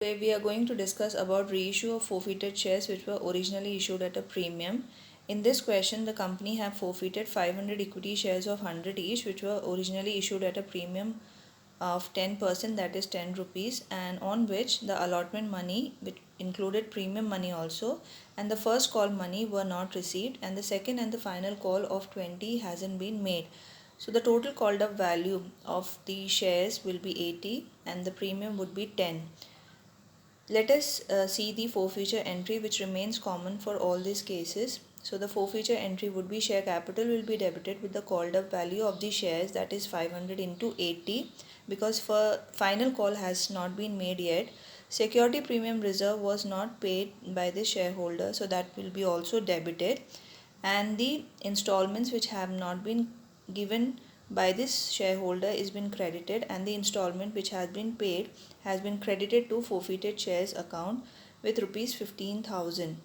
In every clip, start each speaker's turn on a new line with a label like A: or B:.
A: Today we are going to discuss about reissue of forfeited shares which were originally issued at a premium. In this question, the company have forfeited 500 equity shares of 100 each which were originally issued at a premium of 10%, that is 10 rupees, and on which the allotment money, which included premium money also, and the first call money were not received, and the second and the final call of 20 hasn't been made. So the total called up value of the shares will be 80 and the premium would be 10. Let us see the forfeiture entry which remains common for all these cases. So the forfeiture entry would be share capital will be debited with the called up value of the shares, that is 500 into 80, because for final call has not been made yet. Security premium reserve was not paid by the shareholder, so that will be also debited, and the installments which have not been given by this shareholder is been credited, and the installment which has been paid has been credited to forfeited shares account with rupees 15,000.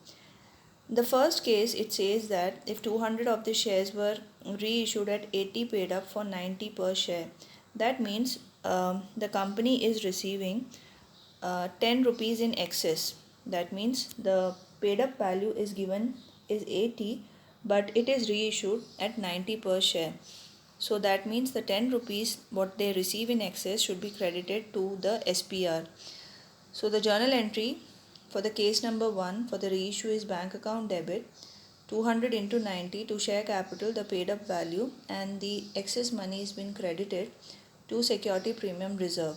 A: The first case, it says that if 200 of the shares were reissued at 80 paid up for 90 per share, that means the company is receiving 10 rupees in excess. That means the paid up value is given is 80, but it is reissued at 90 per share. So that means the 10 rupees what they receive in excess should be credited to the SPR. So the journal entry for the case number 1 for the reissue is bank account debit 200 into 90 to share capital the paid up value, and the excess money has been credited to security premium reserve.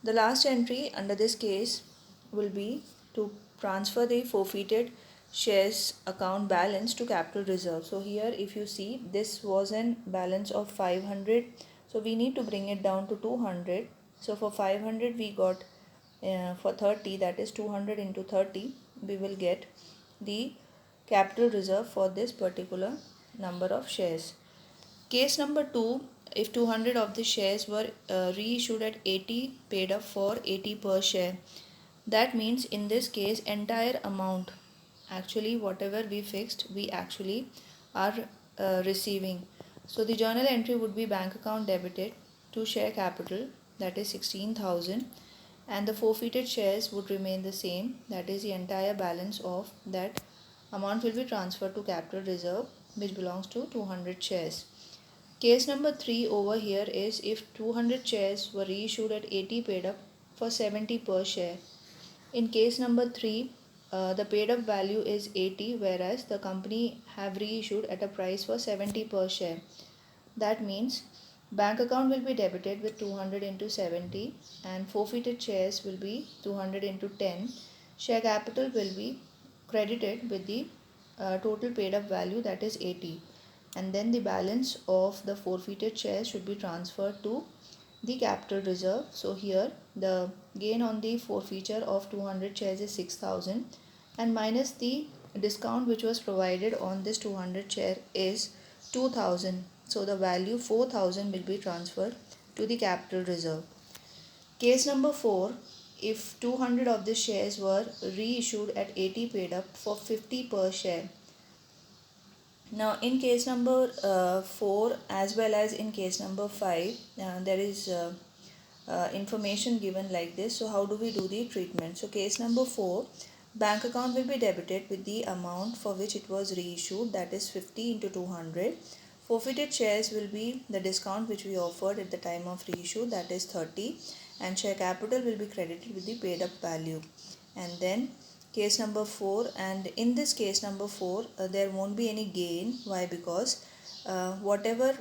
A: The last entry under this case will be to transfer the forfeited shares account balance to capital reserve. So here if you see, this was an balance of 500, so we need to bring it down to 200. So for 500 we got for 30, that is 200 into 30, we will get the capital reserve for this particular number of shares. Case number 2, if 200 of the shares were reissued at 80 paid up for 80 per share, that means in this case entire amount, actually whatever we fixed, we actually are receiving. So the journal entry would be bank account debited to share capital, that is 16,000, and the forfeited shares would remain the same, that is the entire balance of that amount will be transferred to capital reserve which belongs to 200 shares. Case number 3 over here is if 200 shares were reissued at 80 paid up for 70 per share. In case number 3, the paid up value is 80 whereas the company have reissued at a price for 70 per share. That means bank account will be debited with 200 into 70 and forfeited shares will be 200 into 10. Share capital will be credited with the total paid up value, that is 80, and then the balance of the forfeited shares should be transferred to the capital reserve. So here the gain on the forfeiture of 200 shares is 6,000 and minus the discount which was provided on this 200 share is 2,000. So the value 4,000 will be transferred to the capital reserve. Case number 4, if 200 of the shares were reissued at 80 paid up for 50 per share. Now in case number 4 as well as in case number 5, there is information given like this. So how do we do the treatment? So case number 4, bank account will be debited with the amount for which it was reissued, that is 50 into 200. Forfeited shares will be the discount which we offered at the time of reissue, that is 30, and share capital will be credited with the paid up value. And then case number 4, and in this case number 4 there won't be any gain. Why? Because whatever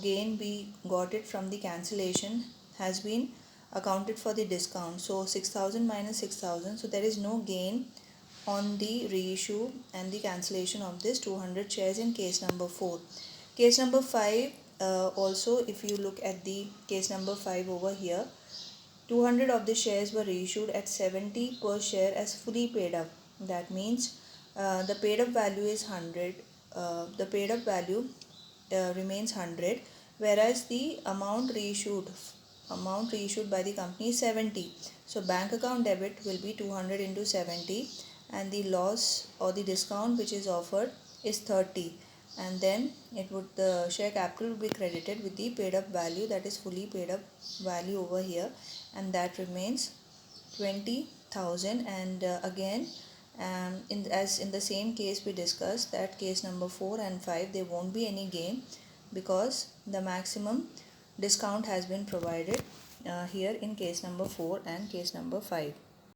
A: gain we got it from the cancellation has been accounted for the discount. So 6,000 minus 6,000, so there is no gain on the reissue and the cancellation of this 200 shares in case number 4. Case number 5, also if you look at the case number 5 over here, 200 of the shares were reissued at 70 per share as fully paid up. That means the paid up value is 100. The paid up value remains 100, whereas the amount reissued by the company is 70. So bank account debit will be 200 into 70, and the loss or the discount which is offered is 30, and then the share capital will be credited with the paid up value, that is fully paid up value over here, and that remains 20,000, and again as in the same case we discussed, that case number 4 and 5 there won't be any gain because the maximum discount has been provided here in case number 4 and case number 5.